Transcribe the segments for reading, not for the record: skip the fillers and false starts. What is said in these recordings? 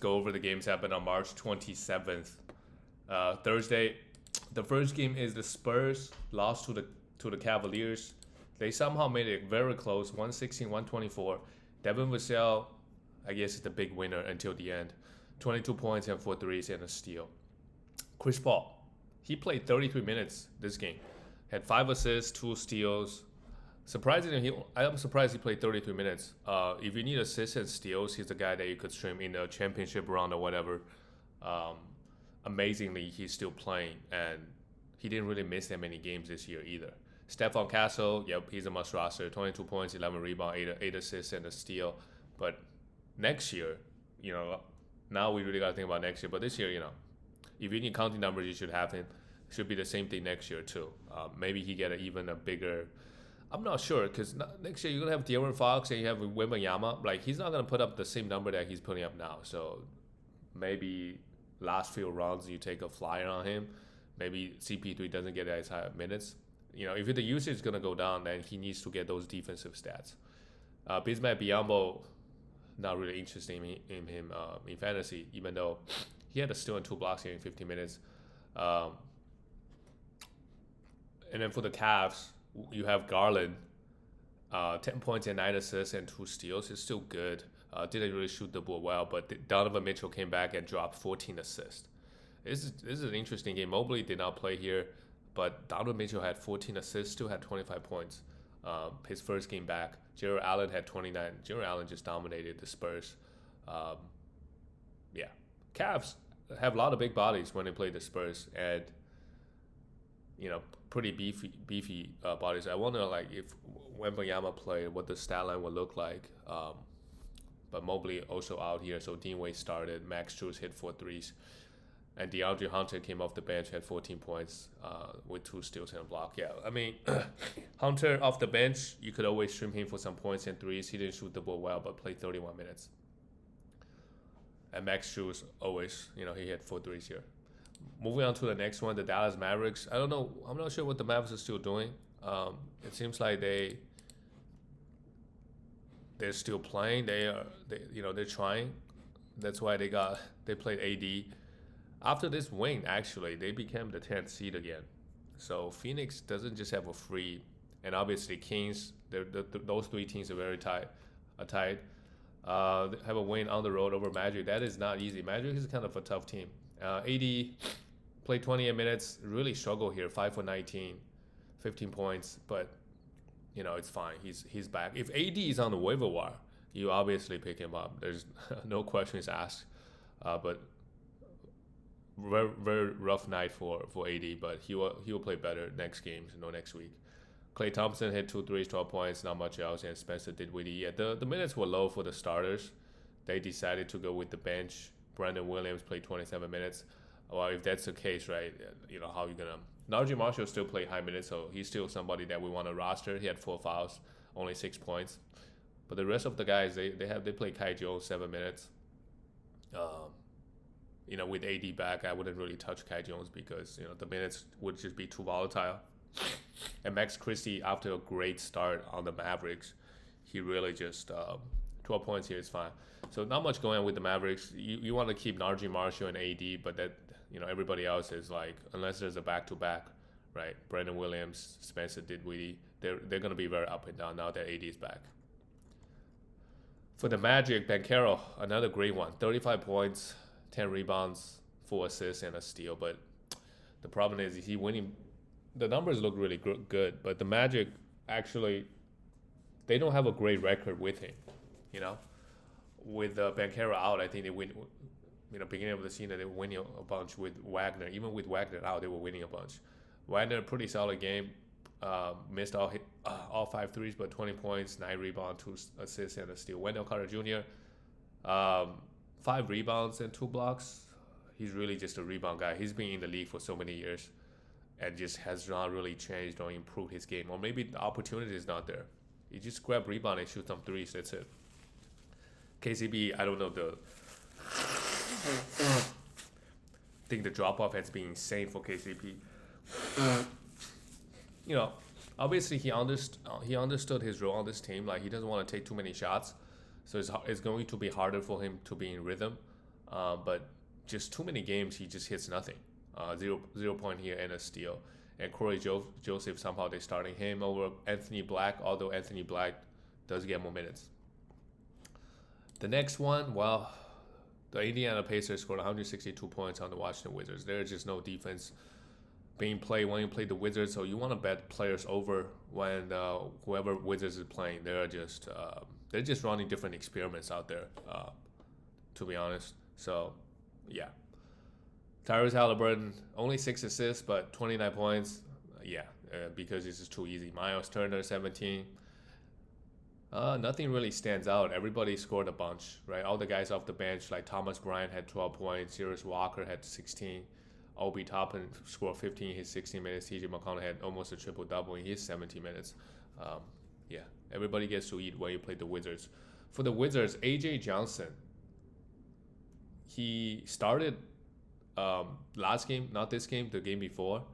Go over the games happened on March 27th, Thursday. The first game is the Spurs lost to the Cavaliers. They somehow made it very close, 116-124. Devin Vassell, I guess, is the big winner until the end. 22 points and 4 threes and a steal. Chris Paul, he played 33 minutes this game. Had 5 assists, 2 steals. Surprisingly, I'm surprised he played 33 minutes. If you need assists and steals, he's the guy that you could stream in the championship round or whatever. Um, Amazingly, he's still playing, and he didn't really miss that many games this year either. Stephon Castle, yep, he's a must roster. 22 points, 11 rebounds, 8 assists, and a steal. But next year, now we really got to think about next year. But this year, if you need counting numbers, you should have him. Should be the same thing next year too. Maybe he get even a bigger. I'm not sure because next year you're gonna have De'Aaron Fox and you have Wembanyama. Like he's not gonna put up the same number that he's putting up now. So maybe last few rounds you take a flyer on him. Maybe CP3 doesn't get as high minutes. If the usage is gonna go down, then he needs to get those defensive stats. Bismack Biyombo, not really interested in him in fantasy, even though he had a steal and 2 blocks here in 15 minutes. And then for the Cavs, you have Garland, 10 points and 9 assists and 2 steals. It's still good. Didn't really shoot the ball well, but Donovan Mitchell came back and dropped 14 assists. This is an interesting game. Mobley did not play here, but Donovan Mitchell had 14 assists, still had 25 points. His first game back. Jared Allen had 29. Jared Allen just dominated the Spurs. Yeah. Cavs have a lot of big bodies when they play the Spurs, and pretty beefy bodies. I wonder if Wembanyama played, what the stat line would look like. But Mobley also out here, so Dean Wade started. Max Strus hit 4 threes, and DeAndre Hunter came off the bench, had 14 points with 2 steals and a block. Yeah, I mean, Hunter off the bench, you could always stream him for some points and threes. He didn't shoot the ball well, but played 31 minutes. And Max Strus always, he had 4 threes here. Moving on to the next one, the Dallas Mavericks. I don't know. I'm not sure what the Mavericks are still doing. It seems like they're still playing. They're trying. That's why they played AD. After this win, actually, they became the 10th seed again. So Phoenix doesn't just have a free, and obviously Kings. Those 3 teams are very tight. They have a win on the road over Magic. That is not easy. Magic is kind of a tough team. AD played 28 minutes, really struggled here, 5 for 19, 15 points, but it's fine. He's back. If AD is on the waiver wire, you obviously pick him up. There's no questions asked. But very, very rough night for AD, but he will play better next game, next week. Klay Thompson hit 2 threes, 12 points, not much else, and Spencer Dinwiddie. Yeah, the minutes were low for the starters. They decided to go with the bench. Brandon Williams played 27 minutes. Well, if that's the case, right, how you gonna... Najee Marshall still played high minutes, so he's still somebody that we want to roster. He had 4 fouls, only 6 points. But the rest of the guys, they play Kai Jones 7 minutes. With AD back, I wouldn't really touch Kai Jones because, the minutes would just be too volatile. And Max Christie, after a great start on the Mavericks, he really just... 12 points here is fine. So not much going on with the Mavericks. You want to keep Najee Marshall and AD, but that everybody else is unless there's a back-to-back, right? Brandon Williams, Spencer Dinwiddie, they're going to be very up and down now that AD is back. For the Magic, Banchero, another great one. 35 points, 10 rebounds, 4 assists, and a steal. But the problem is he winning. The numbers look really good, but the Magic actually, they don't have a great record with him. With Banchero out, I think they win. Beginning of the season, they were winning a bunch with Wagner. Even with Wagner out, they were winning a bunch. Wagner, pretty solid game. Missed all 5 threes, but 20 points, 9 rebounds, 2 assists, and a steal. Wendell Carter Jr., 5 rebounds and 2 blocks. He's really just a rebound guy. He's been in the league for so many years and just has not really changed or improved his game. Or maybe the opportunity is not there. You just grab rebound and shoot some threes. That's it. KCB, I don't know I think the drop-off has been insane for KCP. Obviously he understood his role on this team. He doesn't want to take too many shots, so it's going to be harder for him to be in rhythm. But just too many games, he just hits nothing. 0 point here and a steal. And Joseph, somehow they're starting him over Anthony Black, although Anthony Black does get more minutes. The next one, well, the Indiana Pacers scored 162 points on the Washington Wizards. There's just no defense being played when you play the Wizards, so you want to bet players over when whoever Wizards is playing. They're just running different experiments out there, to be honest. So, yeah. Tyrese Halliburton, only 6 assists, but 29 points. Because this is too easy. Miles Turner, 17. Nothing really stands out. Everybody scored a bunch, right? All the guys off the bench, like Thomas Bryant had 12 points, Sirius Walker had 16, Obi Toppin scored 15 in his 16 minutes, TJ McConnell had almost a triple-double in his 17 minutes. Everybody gets to eat when you play the Wizards. For the Wizards, A.J. Johnson, he started last game, not this game, the game before,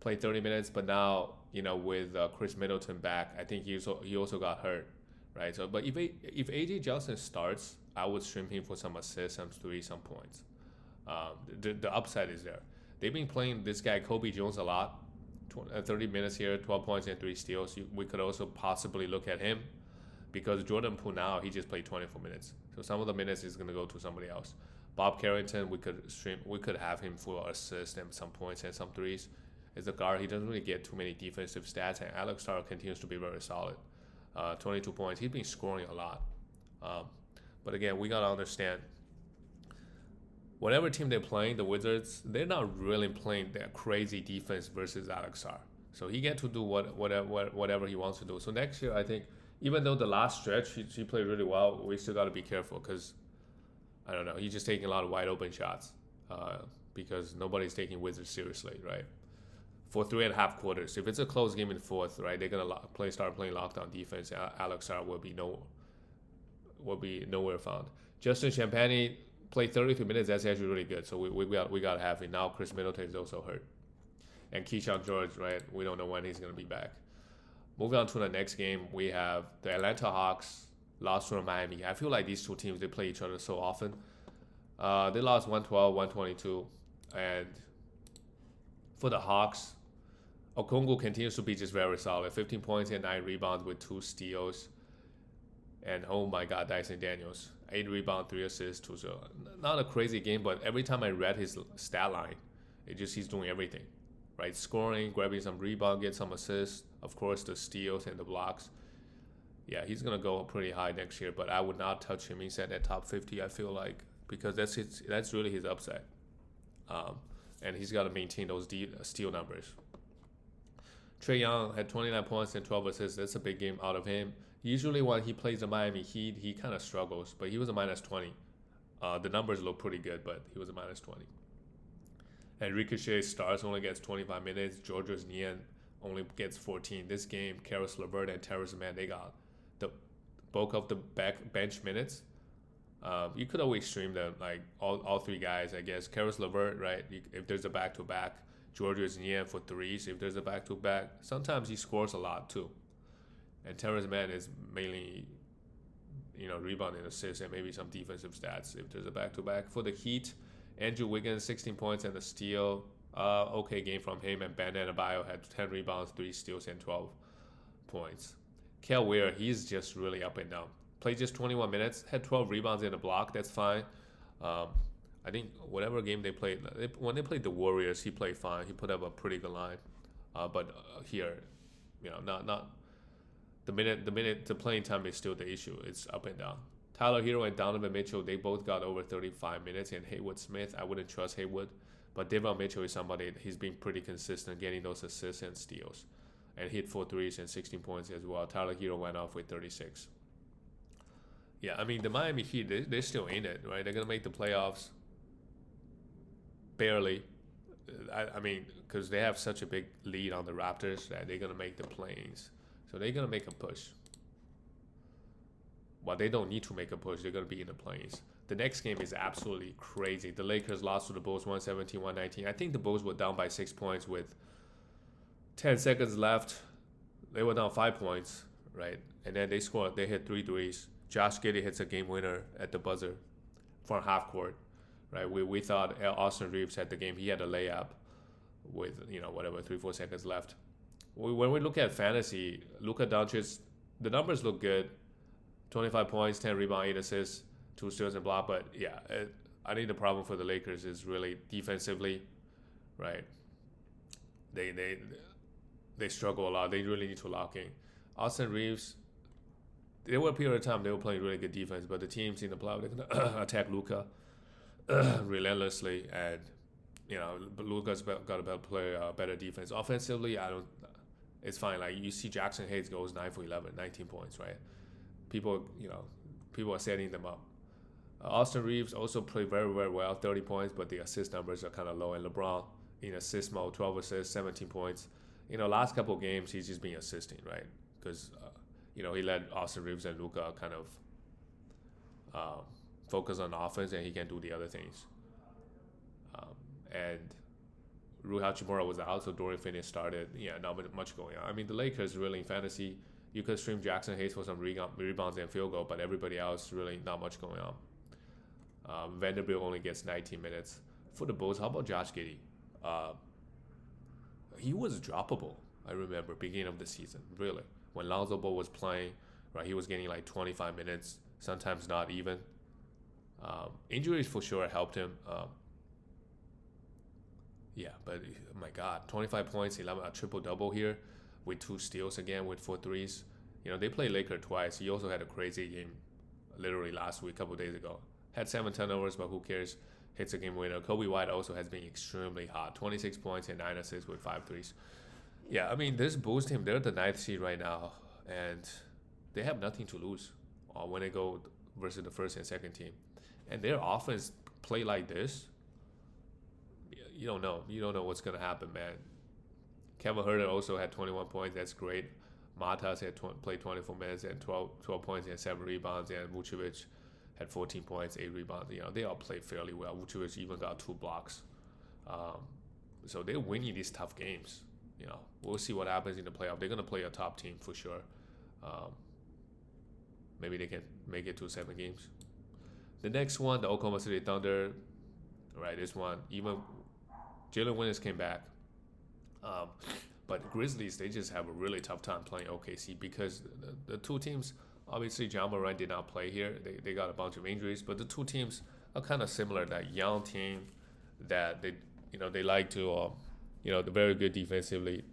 played 30 minutes, but now, with Chris Middleton back, I think he also got hurt. Right, so but if AJ Johnson starts, I would stream him for some assists, some threes, some points. The upside is there. They've been playing this guy Kobe Jones a lot, 30 minutes here, 12 points and 3 steals. We could also possibly look at him because Jordan Poole now he just played 24 minutes, so some of the minutes is going to go to somebody else. Bob Carrington, we could have him for assists and some points and some threes. As a guard, he doesn't really get too many defensive stats, and Alex Starr continues to be very solid. 22 points. He's been scoring a lot. But again, we got to understand, whatever team they're playing, the Wizards, they're not really playing that crazy defense versus Alex Sarr. So he gets to do whatever he wants to do. So next year, I think, even though the last stretch, he played really well, we still got to be careful because, I don't know, he's just taking a lot of wide open shots because nobody's taking Wizards seriously, right? For 3.5 quarters. If it's a close game in the fourth, right, they're gonna start playing lockdown defense. Alex Sarr will be nowhere found. Justin Champagnie played 33 minutes. That's actually really good. So we got to have him now. Chris Middleton is also hurt, and Keyshawn George, right? We don't know when he's gonna be back. Moving on to the next game, we have the Atlanta Hawks lost to Miami. I feel like these two teams, they play each other so often. They lost 112, 122, and for the Hawks, Okongwu continues to be just very solid. 15 points and 9 rebounds with 2 steals. And oh my God, Dyson Daniels. 8 rebounds, 3 assists, 2 steals. Not a crazy game, but every time I read his stat line, he's doing everything. Right? Scoring, grabbing some rebound, get some assists. Of course, the steals and the blocks. Yeah, he's going to go pretty high next year, but I would not touch him inside that top 50, I feel like, because that's really his upside. And he's got to maintain those steal numbers. Trae Young had 29 points and 12 assists. That's a big game out of him. Usually when he plays the Miami Heat, he kind of struggles, but he was a minus 20. The numbers look pretty good, but he was a minus 20. And Ricochet starts, only gets 25 minutes. Georgios Niang only gets 14. This game, Karis LeVert and Terrence Mann, they got the bulk of the bench minutes. You could always stream them, like all 3 guys, I guess. Karis LeVert, right? If there's a back-to-back. Georgios Niang for threes if there's a back-to-back. Sometimes he scores a lot too. And Terrence Mann is mainly, rebounding, assists, and maybe some defensive stats if there's a back-to-back. For the Heat, Andrew Wiggins, 16 points and a steal. Okay game from him. And Bam Adebayo had 10 rebounds, 3 steals, and 12 points. Kel Weir, he's just really up and down. Played just 21 minutes, had 12 rebounds and a block. That's fine. I think whatever game they played, when they played the Warriors, he played fine. He put up a pretty good line. But here, not the playing time is still the issue. It's up and down. Tyler Hero and Donovan Mitchell, they both got over 35 minutes. And Haywood Smith, I wouldn't trust Haywood. But Donovan Mitchell is somebody, he's been pretty consistent getting those assists and steals. And hit 4 threes and 16 points as well. Tyler Hero went off with 36. Yeah, I mean, the Miami Heat, they're still in it, right? They're going to make the playoffs. Barely. I mean, because they have such a big lead on the Raptors that they're going to make the plays. So they're going to make a push. But they don't need to make a push. They're going to be in the plays. The next game is absolutely crazy. The Lakers lost to the Bulls 117-119. I think the Bulls were down by 6 points with 10 seconds left. They were down 5 points, right? And then they hit 3 threes. Josh Giddey hits a game winner at the buzzer from half court. right? We thought Austin Reeves had the game. He had a layup with whatever 3-4 seconds left. When we look at fantasy, Luka Doncic, the numbers look good. 25 points, 10 rebounds, 8 assists, 2 steals and block. But yeah, I think the problem for the Lakers is really defensively, right? They struggle a lot. They really need to lock in. Austin Reeves, there were a period of time they were playing really good defense, but the teams in the playoff, they're gonna attack Luka relentlessly, and Luka's got to play better defense. Offensively, I don't. It's fine. Like you see, Jackson Hayes goes 9 for 11, 19 points, right? People are setting them up. Austin Reeves also played very, very well, 30 points, but the assist numbers are kind of low. And LeBron in assist mode, 12 assists, 17 points. Last couple of games he's just been assisting, right? Because he let Austin Reeves and Luka kind of focus on offense, and he can do the other things. And Rui Hachimura was out, so Dorian Finney started. Yeah, not much going on. I mean, the Lakers really in fantasy, you could stream Jackson Hayes for some rebounds and field goal, but everybody else really not much going on. Vanderbilt only gets 19 minutes. For the Bulls, how about Josh Giddey? He was droppable, I remember, beginning of the season, really. When Lonzo Ball was playing, right, he was getting like 25 minutes, sometimes not even. Injuries for sure helped him. Yeah, but my God, 25 points, 11, a triple-double here with 2 steals again with 4 threes. They played Laker twice. He also had a crazy game literally last week, a couple days ago. Had 7 turnovers, but who cares? Hits a game winner. Kobe White also has been extremely hot. 26 points and 9 assists with 5 threes. Yeah, I mean, this Bulls team, they're the 9th seed right now, and they have nothing to lose when they go versus the first and second team. And their offense play like this, you don't know. You don't know what's going to happen, man. Kevin Huerter also had 21 points. That's great. Matas had played 24 minutes and 12 points and 7 rebounds. And Vucevic had 14 points, 8 rebounds. They all played fairly well. Vucevic even got 2 blocks. So they're winning these tough games. We'll see what happens in the playoff. They're going to play a top team for sure. Maybe they can make it to 7 games. The next one, the Oklahoma City Thunder. Right, this one, even Jalen Williams came back. But Grizzlies, they just have a really tough time playing OKC because the two teams, obviously Ja Morant did not play here. They got a bunch of injuries, but the two teams are kind of similar. That young team that they like to, they're very good defensively.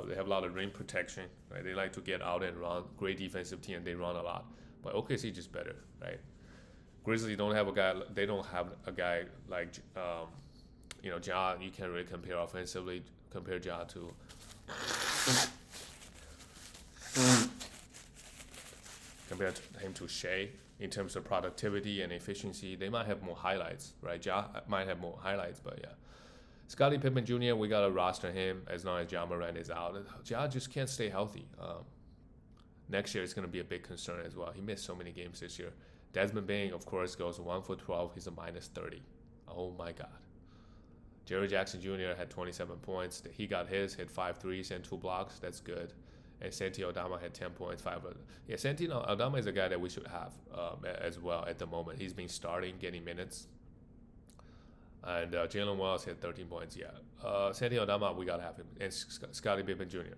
They have a lot of rim protection, right? They like to get out and run. Great defensive team, they run a lot. But OKC just better, right? Grizzlies don't have a guy. They don't have a guy like Ja. You can't really compare offensively. Compare Ja to compare him to Shea in terms of productivity and efficiency. They might have more highlights, right? Ja might have more highlights, but yeah. Scottie Pippen Jr., we gotta roster him as long as Ja Morant is out. Ja just can't stay healthy. Next year is gonna be a big concern as well. He missed so many games this year. Desmond Bain, of course, goes 1 for 12. He's a -30. Oh my God. Jerry Jackson Jr. had 27 points. He got hit 5 threes and 2 blocks. That's good. And Santi Aldama had 10 points, 5. Yeah, Santi Aldama is a guy that we should have as well at the moment. He's been starting, getting minutes. And Jalen Wells had 13 points. Yeah, Santi Aldama, we gotta have him. And Scottie Pippen Jr.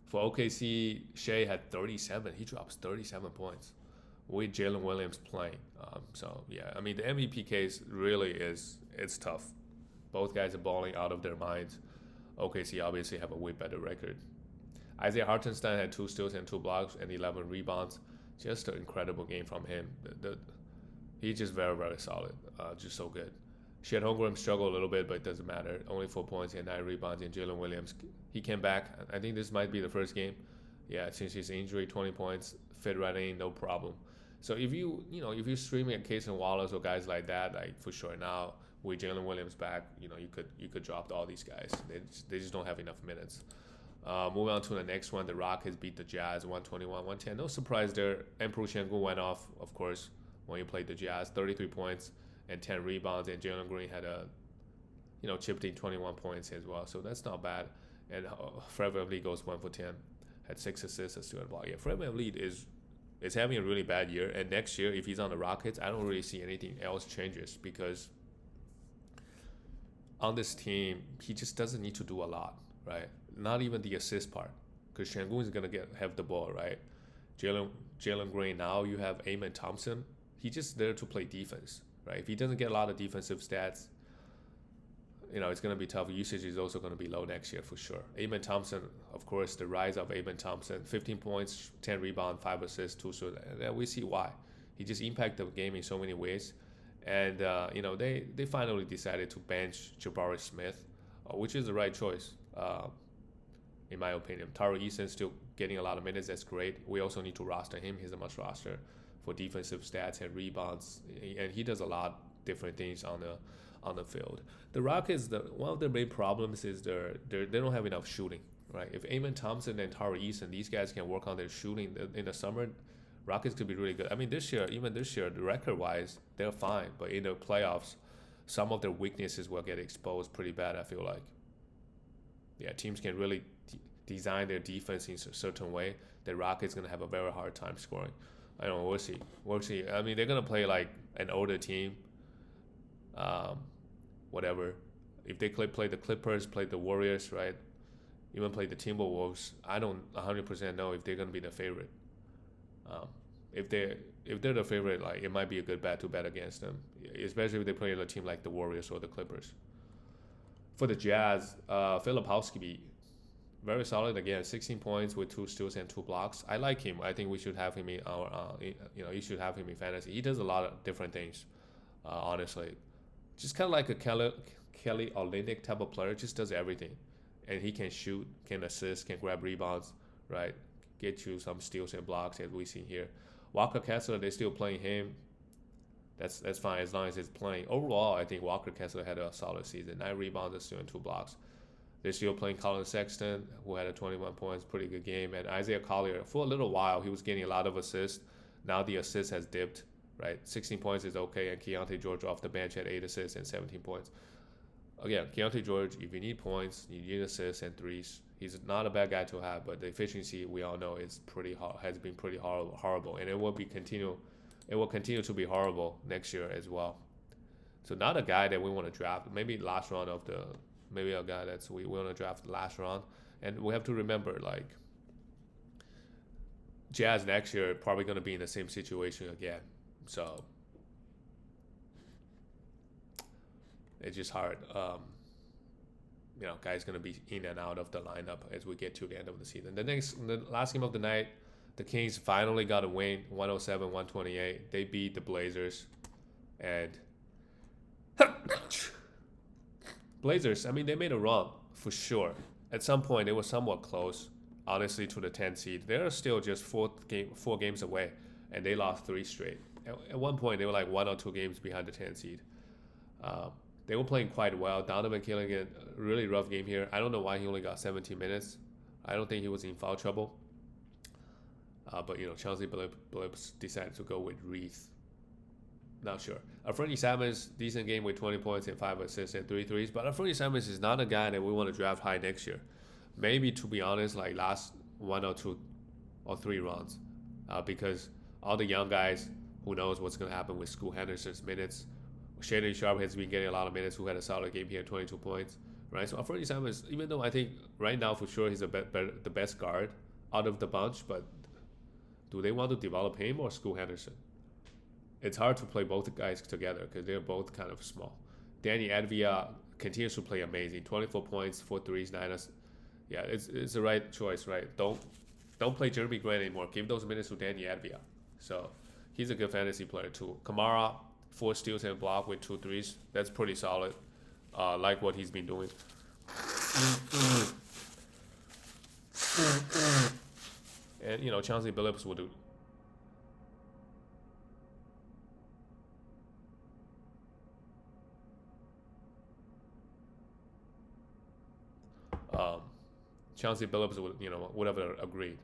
For OKC, Shea had 37. He drops 37 points with Jalen Williams playing. So, yeah, I mean, the MVP case really it's tough. Both guys are balling out of their minds. OKC obviously have a way better record. Isaiah Hartenstein had 2 steals and 2 blocks and 11 rebounds. Just an incredible game from him. He's just very, very solid. Just so good. Chet Holmgren struggled a little bit, but it doesn't matter. Only 4 points and 9 rebounds. And Jalen Williams, he came back. I think this might be the first game. Yeah, since his injury, 20 points, fit right in, no problem. So if if you're streaming at Case and Wallace or guys like that, like for sure now with Jalen Williams back, you could drop all these guys. They just don't have enough minutes. Moving on to the next one, the Rockets beat the Jazz 121-110. No surprise there. Emperor Şengün went off, of course, when he played the Jazz, 33 points and 10 rebounds, and Jalen Green had chipped in 21 points as well. So that's not bad. And Fred VanVleet goes 1 for 10, had 6 assists, a steal and block. Yeah, Fred VanVleet is is having a really bad year. And next year, if he's on the Rockets, I don't really see anything else changes because on this team, he just doesn't need to do a lot, right? Not even the assist part, because Şengün is gonna have the ball, right? Jalen Green. Now you have Amen Thompson. He's just there to play defense, right? If he doesn't get a lot of defensive stats, it's going to be tough. Usage is also going to be low next year for sure. Amen Thompson, of course, the rise of Amen Thompson, 15 points, 10 rebounds, 5 assists, 2 shoots. And we see why. He just impacted the game in so many ways. And, they finally decided to bench Jabari Smith, which is the right choice, in my opinion. Tari Eason still getting a lot of minutes. That's great. We also need to roster him. He's a must roster for defensive stats and rebounds. And he does a lot of different things on the field. The Rockets, one of their main problems is they don't have enough shooting, right? If Amen Thompson and Tari Eason, these guys can work on their shooting in the summer, Rockets could be really good. I mean, even this year, the record-wise, they're fine. But in the playoffs, some of their weaknesses will get exposed pretty bad, I feel like. Yeah, teams can really design their defense in a certain way. The Rockets going to have a very hard time scoring. I don't know. We'll see. I mean, they're going to play like an older team. Whatever. If they play the Clippers, play the Warriors, right? Even play the Timberwolves, I don't 100% know if they're gonna be the favorite. If they're the favorite, like it might be a good bet to bet against them, especially if they play a team like the Warriors or the Clippers. For the Jazz, Filipowski, very solid again, 16 points with 2 steals and 2 blocks. I like him. I think we should have him in our, you should have him in fantasy. He does a lot of different things, honestly. Just kind of like a Kelly Olynyk type of player, just does everything. And he can shoot, can assist, can grab rebounds, right? Get you some steals and blocks as we see here. Walker Kessler, they're still playing him. That's fine as long as he's playing. Overall, I think Walker Kessler had a solid season. 9 rebounds, a steal, and 2 blocks. They're still playing Colin Sexton, who had a 21 points, pretty good game. And Isaiah Collier, for a little while, he was getting a lot of assists. Now the assist has dipped. Right, 16 points is okay, and Keontae George off the bench had 8 assists and 17 points. Again, Keontae George, if you need points, you need assists and threes. He's not a bad guy to have, but the efficiency we all know is has been pretty horrible, and it will continue to be horrible next year as well. So not a guy that we want to draft. Maybe last round maybe a guy that's we want to draft last round, and we have to remember like Jazz next year probably going to be in the same situation again. So it's just hard. Guys going to be in and out of the lineup as we get to the end of the season. The last game of the night, the Kings finally got a win, 107-128. They beat the Blazers, and Blazers. I mean, they made a run for sure. At some point, they were somewhat close, honestly, to the 10th seed. They're still just 4 games away, and they lost 3 straight. At one point, they were like 1 or 2 games behind the 10th seed. They were playing quite well. Donovan killing a really rough game here. I don't know why he only got 17 minutes. I don't think he was in foul trouble. But Chauncey Billups decided to go with Reith. Not sure. Anfernee Simons, decent game with 20 points and 5 assists and 3 threes. But Anfernee Simons is not a guy that we want to draft high next year. Maybe, to be honest, like last 1 or 2 or 3 rounds. Because all the young guys, who knows what's going to happen with Scoot Henderson's minutes. Shaedon Sharpe has been getting a lot of minutes, who had a solid game here, 22 points. Right? So Anfernee Simons, even though I think right now for sure he's the best guard out of the bunch, but do they want to develop him or Scoot Henderson? It's hard to play both guys together because they're both kind of small. Danny Advia continues to play amazing. 24 points, 4 threes, 9 assists. Yeah, it's the right choice, right? Don't play Jeremy Grant anymore. Give those minutes to Danny Advia. So he's a good fantasy player too. Kamara, 4 steals and a block with 2 threes. That's pretty solid. Like what he's been doing. And Chauncey Billups will do. Chauncey Billups would have agreed.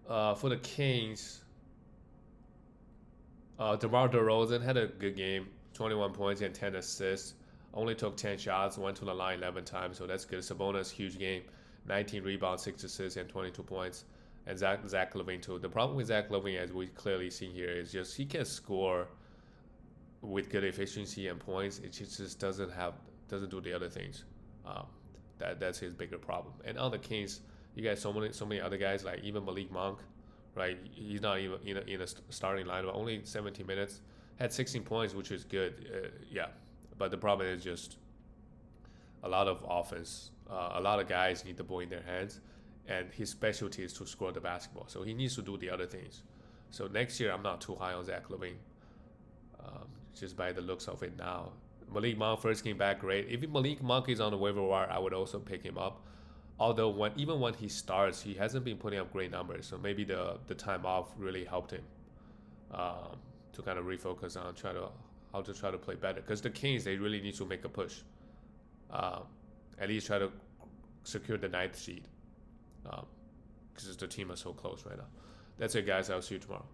For the Kings, DeMar DeRozan had a good game, 21 points and 10 assists. Only took 10 shots, went to the line 11 times, so that's good. Sabonis, huge game, 19 rebounds, 6 assists, and 22 points. and Zach Levine too. The problem with Zach Levine, as we clearly see here, is just he can score with good efficiency and points. It just doesn't do the other things. Um, that's his bigger problem. And on the Kings, you got so many other guys like even Malik Monk, right? He's not even in a starting lineup. Only 17 minutes, had 16 points, which is good. Yeah, but the problem is just a lot of offense. A lot of guys need the ball in their hands, and his specialty is to score the basketball. So he needs to do the other things. So next year, I'm not too high on Zach Levine, just by the looks of it now. Malik Monk first came back great. If Malik Monk is on the waiver wire, I would also pick him up. Although even when he starts, he hasn't been putting up great numbers. So maybe the time off really helped him to kind of refocus on how to try to play better. Because the Kings, they really need to make a push. At least try to secure the ninth seed. Because the team is so close right now. That's it, guys. I'll see you tomorrow.